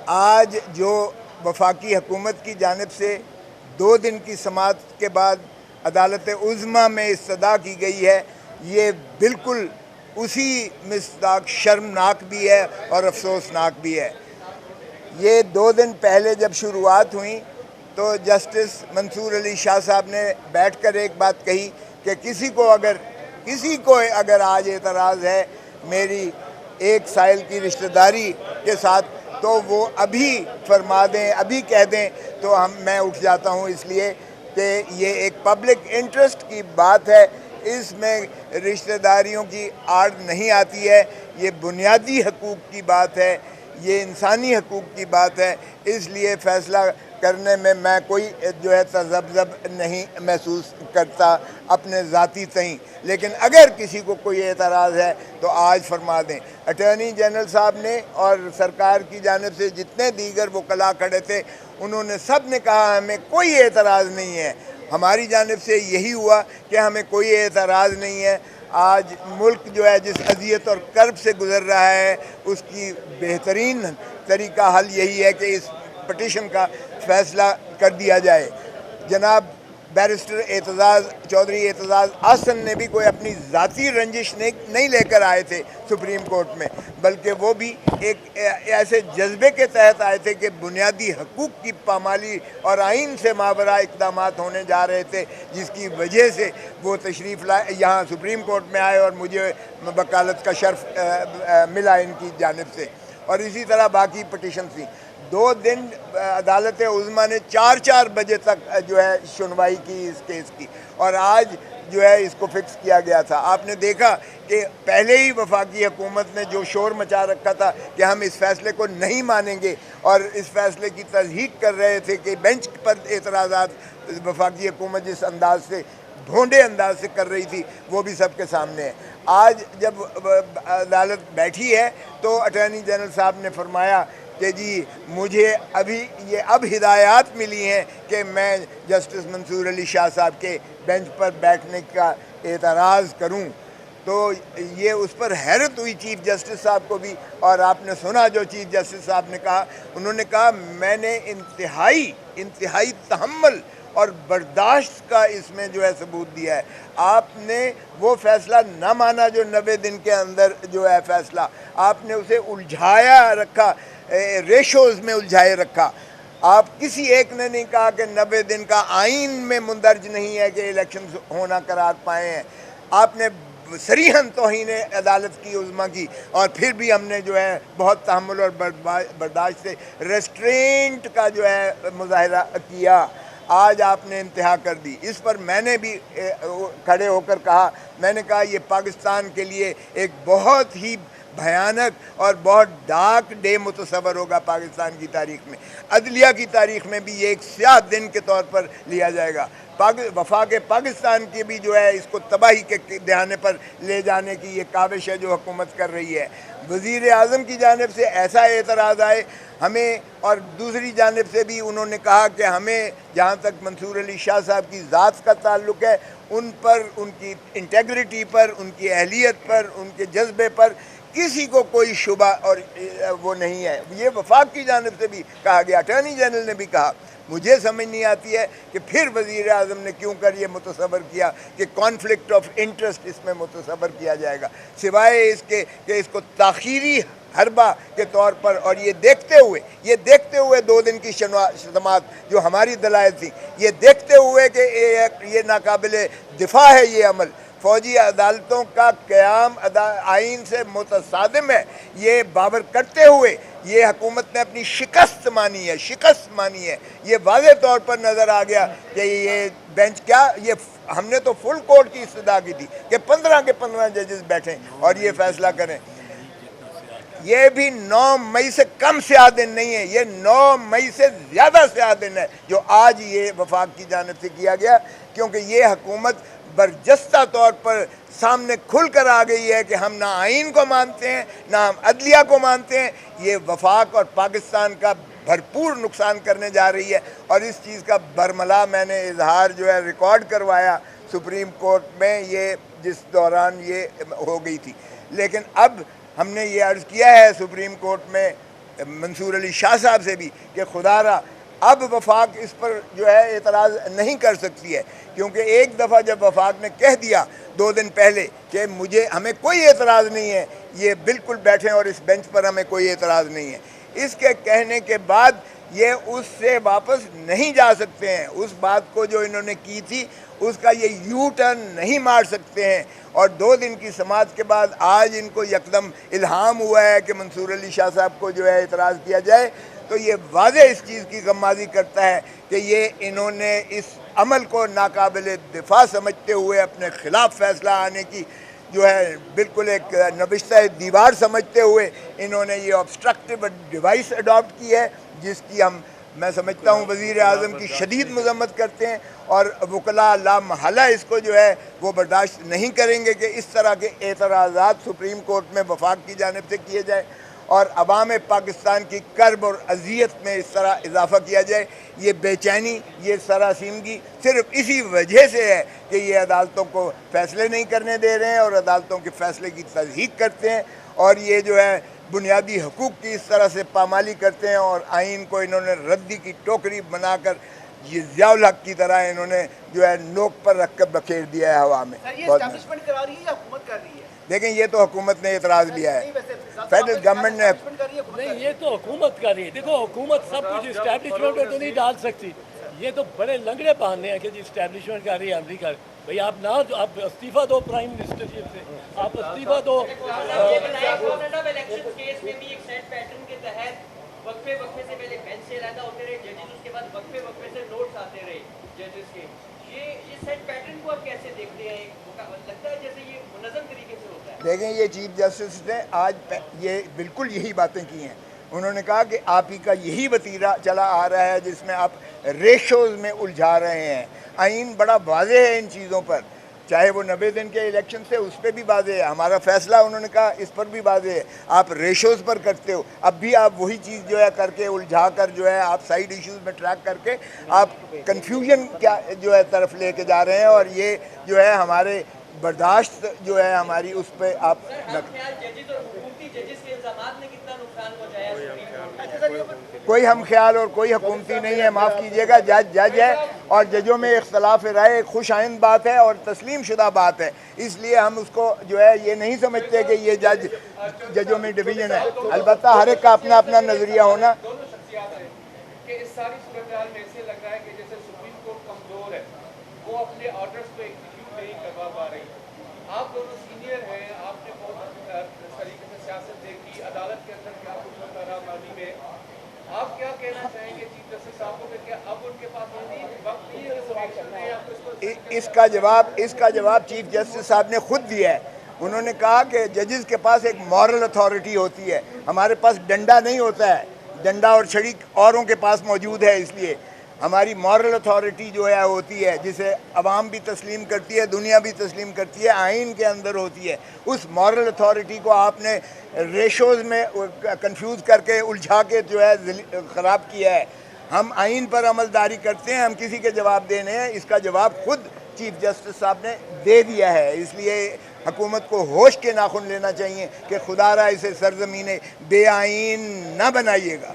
آج جو وفاقی حکومت کی جانب سے 2 دن کی سماعت کے بعد عدالت عظمیٰ میں استدعا کی گئی ہے، یہ بالکل اسی مصداق شرمناک بھی ہے اور افسوسناک بھی ہے۔ یہ 2 دن پہلے جب شروعات ہوئیں تو جسٹس منصور علی شاہ صاحب نے بیٹھ کر ایک بات کہی کہ کسی کو اگر آج اعتراض ہے میری ایک سائل کی رشتہ داری کے ساتھ تو وہ ابھی فرما دیں، ابھی کہہ دیں تو میں اٹھ جاتا ہوں، اس لیے کہ یہ ایک پبلک انٹرسٹ کی بات ہے، اس میں رشتہ داریوں کی آڑ نہیں آتی ہے، یہ بنیادی حقوق کی بات ہے، یہ انسانی حقوق کی بات ہے، اس لیے فیصلہ کرنے میں کوئی جو ہے تذبذب نہیں محسوس کرتا اپنے ذاتی تئیں۔ لیکن اگر کسی کو کوئی اعتراض ہے تو آج فرما دیں۔ اٹارنی جنرل صاحب نے اور سرکار کی جانب سے جتنے دیگر وکلاء کھڑے تھے انہوں نے سب نے کہا ہمیں کوئی اعتراض نہیں ہے۔ ہماری جانب سے یہی ہوا کہ ہمیں کوئی اعتراض نہیں ہے۔ آج ملک جو ہے جس اذیت اور کرب سے گزر رہا ہے اس کی بہترین طریقہ حل یہی ہے کہ اس پٹیشن کا فیصلہ کر دیا جائے۔ جناب بیرسٹر چودھری اعتزاز احسن نے بھی کوئی اپنی ذاتی رنجش نہیں لے کر آئے تھے سپریم کورٹ میں، بلکہ وہ بھی ایک ایسے جذبے کے تحت آئے تھے کہ بنیادی حقوق کی پامالی اور آئین سے ماورا اقدامات ہونے جا رہے تھے، جس کی وجہ سے وہ تشریف لائے یہاں سپریم کورٹ میں آئے اور مجھے وکالت کا شرف ملا ان کی جانب سے، اور اسی طرح باقی پٹیشن تھیں۔ 2 دن عدالت عظمیٰ نے 4 بجے تک جو ہے سنوائی کی اس کیس کی، اور آج جو ہے اس کو فکس کیا گیا تھا۔ آپ نے دیکھا کہ پہلے ہی وفاقی حکومت نے جو شور مچا رکھا تھا کہ ہم اس فیصلے کو نہیں مانیں گے اور اس فیصلے کی تصحیح کر رہے تھے کہ بینچ پر اعتراضات وفاقی حکومت جس انداز سے ڈھونڈے انداز سے کر رہی تھی وہ بھی سب کے سامنے ہے۔ آج جب عدالت بیٹھی ہے تو اٹارنی جنرل صاحب نے فرمایا کہ جی مجھے اب ہدایات ملی ہیں کہ میں جسٹس منصور علی شاہ صاحب کے بینچ پر بیٹھنے کا اعتراض کروں، تو یہ اس پر حیرت ہوئی چیف جسٹس صاحب کو بھی، اور آپ نے سنا جو چیف جسٹس صاحب نے کہا، انہوں نے کہا میں نے انتہائی تحمل اور برداشت کا اس میں جو ہے ثبوت دیا ہے۔ آپ نے وہ فیصلہ نہ مانا جو 90 دن کے اندر جو ہے فیصلہ، آپ نے اسے الجھایا رکھا، ریشوز میں الجھائے رکھا۔ آپ کسی ایک نے نہیں کہا کہ 90 دن کا آئین میں مندرج نہیں ہے کہ الیکشن ہونا قرار پائے ہیں۔ آپ نے صریحاً توہین عدالت کی عظمیٰ کی، اور پھر بھی ہم نے جو ہے بہت تحمل اور برداشت سے ریسٹرینٹ کا جو ہے مظاہرہ کیا۔ آج آپ نے انتہا کر دی۔ اس پر میں نے بھی کھڑے ہو کر کہا، میں نے کہا یہ پاکستان کے لیے ایک بہت ہی بھیانک اور بہت ڈارک ڈے متصور ہوگا پاکستان کی تاریخ میں، عدلیہ کی تاریخ میں بھی یہ ایک سیاہ دن کے طور پر لیا جائے گا۔ وفاق پاکستان کی بھی جو ہے اس کو تباہی کے دہانے پر لے جانے کی یہ کاوش ہے جو حکومت کر رہی ہے۔ وزیر اعظم کی جانب سے ایسا اعتراض آئے ہمیں، اور دوسری جانب سے بھی انہوں نے کہا کہ ہمیں جہاں تک منصور علی شاہ صاحب کی ذات کا تعلق ہے ان پر، ان کی انٹیگریٹی پر، ان کی اہلیت پر، ان کے جذبے پر کسی کو کوئی شبہ اور وہ نہیں ہے۔ یہ وفاق کی جانب سے بھی کہا گیا، اٹارنی جنرل نے بھی کہا۔ مجھے سمجھ نہیں آتی ہے کہ پھر وزیر اعظم نے کیوں کر یہ متصور کیا کہ کانفلکٹ آف انٹرسٹ اس میں متصور کیا جائے گا، سوائے اس کے کہ اس کو تاخیری حربہ کے طور پر، اور یہ دیکھتے ہوئے 2 دن کی سماعت جو ہماری دلائل تھی، یہ دیکھتے ہوئے کہ یہ ناقابل دفاع ہے یہ عمل، فوجی عدالتوں کا قیام آئین سے متصادم ہے، یہ باور کرتے ہوئے یہ حکومت نے اپنی شکست مانی ہے۔ یہ واضح طور پر نظر آ گیا کہ یہ بینچ ہم نے تو فل کورٹ کی استدعا کی تھی کہ 15 کے 15 ججز بیٹھیں اور یہ فیصلہ کریں۔ یہ بھی 9 مئی سے کم سیاہ دن نہیں ہے، یہ 9 مئی سے زیادہ سیاہ دن ہے جو آج یہ وفاق کی جانب سے کیا گیا، کیونکہ یہ حکومت برجستہ طور پر سامنے کھل کر آ گئی ہے کہ ہم نہ آئین کو مانتے ہیں نہ ہم عدلیہ کو مانتے ہیں۔ یہ وفاق اور پاکستان کا بھرپور نقصان کرنے جا رہی ہے، اور اس چیز کا برملا میں نے اظہار جو ہے ریکارڈ کروایا سپریم کورٹ میں، یہ جس دوران یہ ہو گئی تھی۔ لیکن اب ہم نے یہ عرض کیا ہے سپریم کورٹ میں منصور علی شاہ صاحب سے بھی کہ خدا را اب وفاق اس پر جو ہے اعتراض نہیں کر سکتی ہے، کیونکہ ایک دفعہ جب وفاق نے کہہ دیا 2 دن پہلے کہ ہمیں کوئی اعتراض نہیں ہے، یہ بالکل بیٹھیں اور اس بینچ پر ہمیں کوئی اعتراض نہیں ہے، اس کے کہنے کے بعد یہ اس سے واپس نہیں جا سکتے ہیں، اس بات کو جو انہوں نے کی تھی اس کا یہ یو ٹرن نہیں مار سکتے ہیں، اور 2 دن کی سماعت کے بعد آج ان کو یکدم الہام ہوا ہے کہ منصور علی شاہ صاحب کو جو ہے اعتراض کیا جائے، تو یہ واضح اس چیز کی غمازی کرتا ہے کہ یہ انہوں نے اس عمل کو ناقابل دفاع سمجھتے ہوئے اپنے خلاف فیصلہ آنے کی جو ہے بالکل ایک نبشتہ دیوار سمجھتے ہوئے انہوں نے یہ آبسٹرکٹیو ڈیوائس اڈاپٹ کی ہے، جس کی میں سمجھتا ہوں وزیر اعظم کی شدید مذمت کرتے ہیں، اور وکلاء لا محالہ اس کو جو ہے وہ برداشت نہیں کریں گے کہ اس طرح کے اعتراضات سپریم کورٹ میں وفاق کی جانب سے کیے جائے اور عوام پاکستان کی کرب اور اذیت میں اس طرح اضافہ کیا جائے۔ یہ بے چینی، یہ سراسیمگی صرف اسی وجہ سے ہے کہ یہ عدالتوں کو فیصلے نہیں کرنے دے رہے ہیں اور عدالتوں کے فیصلے کی تصدیق کرتے ہیں، اور یہ جو ہے بنیادی حقوق کی اس طرح سے پامالی کرتے ہیں، اور آئین کو انہوں نے ردی کی ٹوکری بنا کر یہ ضیاء الحق کی طرح انہوں نے جو ہے نوک پر رکھ کر بکھیر دیا ہے ہوا میں۔ دیکھیں یہ تو حکومت نے اعتراض لیا ہے، فیڈرل گورنمنٹ نے نہیں، یہ تو حکومت کر رہی ہے۔ دیکھو حکومت سب کچھ اسٹیبلشمنٹ میں تو نہیں ڈال سکتی، یہ تو بڑے لنگڑے بہانے ہیں کہ جی اسٹیبلشمنٹ کر رہی ہے امریکہ۔ بھئی آپ نہ آپ استعفیٰ دو پرائم منسٹرشپ سے، آپ استعفیٰ دو۔ وقفے سے پہلے بینچ سے علیحدہ ہوتے رہے ججز، اس کے بعد وقفے سے نوٹس آتے رہے ججز کے۔ یہ سیٹ پیٹرن کو آپ کیسے دیکھتے ہیں؟ لگتا ہے جیسے یہ منظم طریقے سے ہوتا ہے۔ دیکھیں یہ چیف جسٹس نے آج یہ بالکل یہی باتیں کی ہیں، انہوں نے کہا کہ آپ ہی کا یہی وتیرہ چلا آ رہا ہے جس میں آپ ریشوز میں الجھا رہے ہیں۔ آئین بڑا واضح ہے ان چیزوں پر، چاہے وہ 90 دن کے الیکشن سے اس پہ بھی واضح ہے، ہمارا فیصلہ انہوں نے کہا اس پر بھی واضح ہے، آپ ریشوز پر کرتے ہو، اب بھی آپ وہی چیز جو ہے کر کے الجھا کر جو ہے آپ سائیڈ ایشوز میں ٹریک کر کے آپ کنفیوژن کیا جو ہے طرف لے کے جا رہے ہیں، اور یہ جو ہے ہمارے برداشت جو ہے ہماری اس پہ آپ کوئی ہم خیال اور کوئی حکومتی نہیں ہے، معاف کیجئے گا، جج جج ہے، اور ججوں میں اختلاف رائے ایک خوش آئند بات ہے اور تسلیم شدہ بات ہے، اس لیے ہم اس کو جو ہے یہ نہیں سمجھتے کہ یہ ججوں میں ڈویژن ہے، البتہ ہر ایک کا اپنا اپنا نظریہ ہونا۔ کہ اس ساری صورتحال میں سے لگ رہا ہے کہ جیسے سپریم کورٹ کمزور ہے، وہ اپنے آرڈرز کو ایگزیکیوٹ نہیں کروا پا رہی۔ آپ دونوں سینئر ہیں، آپ نے بہت طریقے سے سیاست دیکھی، عدالت کے اندر کیا کچھ ہوتا رہا ماضی میں، آپ کیا کہنا چاہیں گے چیف جسٹس صاحب کو کہ کیا اب ان کے پاس وقت نہیں ہے کہ وہ ایکشن لیں؟ آپ اس کا جواب چیف جسٹس صاحب نے خود دیا ہے، انہوں نے کہا کہ ججز کے پاس ایک مورل اتھارٹی ہوتی ہے، ہمارے پاس ڈنڈا نہیں ہوتا ہے، ڈنڈا اور چھڑی اوروں کے پاس موجود ہے، اس لیے ہماری مورل اتھارٹی جو ہے ہوتی ہے جسے عوام بھی تسلیم کرتی ہے، دنیا بھی تسلیم کرتی ہے، آئین کے اندر ہوتی ہے، اس مورل اتھارٹی کو آپ نے ریشوز میں کنفیوز کر کے الجھا کے جو ہے خراب کیا ہے۔ ہم آئین پر عمل داری کرتے ہیں، ہم کسی کے جواب دینے ہیں، اس کا جواب خود چیف جسٹس صاحب نے دے دیا ہے، اس لیے حکومت کو ہوش کے ناخن لینا چاہیے کہ خدا را اسے سرزمین بے آئین نہ بنائیے گا۔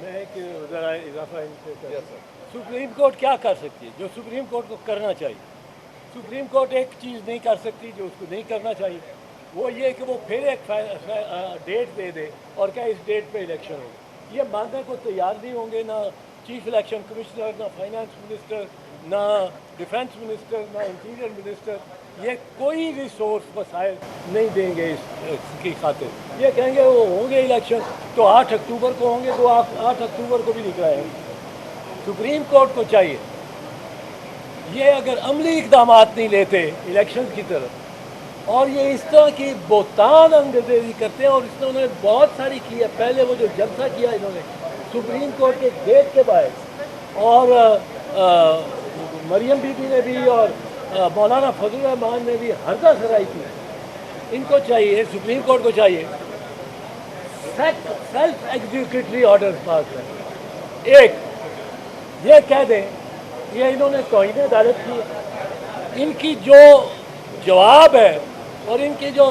میں ایک ذرا اضافہ سپریم کورٹ کیا کر سکتی ہے جو سپریم کورٹ کو کرنا چاہیے؟ سپریم کورٹ ایک چیز نہیں کر سکتی جو اس کو نہیں کرنا چاہیے، وہ یہ کہ وہ پھر ایک ڈیٹ دے دے اور کیا اس ڈیٹ پہ الیکشن ہوگا۔ یہ ماننے کو تیار نہیں ہوں گے، نہ چیف الیکشن کمشنر، نہ فائنانس منسٹر، نہ ڈیفنس منسٹر، نہ انٹیریئر منسٹر، یہ کوئی ریسورس وسائل نہیں دیں گے اس کی خاطر۔ یہ کہیں گے وہ ہوں گے الیکشن تو 8 اکتوبر کو ہوں گے، تو 8 اکتوبر کو بھی نکلائیں گے۔ سپریم کورٹ کو چاہیے یہ اگر عملی اقدامات نہیں لیتے الیکشن کی طرف، اور یہ اس طرح کی بہتان انگریزی کرتے ہیں، اور اس نے انہوں نے بہت ساری کی ہے۔ پہلے وہ جو جلسہ کیا انہوں نے سپریم کورٹ کے گیٹ کے باہر، اور مریم بی بی نے بھی اور مولانا فضل الرحمان نے بھی ہردہ سرائی کی۔ ان کو چاہیے، سپریم کورٹ کو چاہیے سیلف ایگزیکیوٹری آرڈر پاس کریں۔ ایک یہ کہہ دیں یہ انہوں نے توہین عدالت کی ہے، ان کی جو جواب ہے اور ان کی جو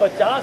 50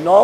9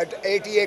ATA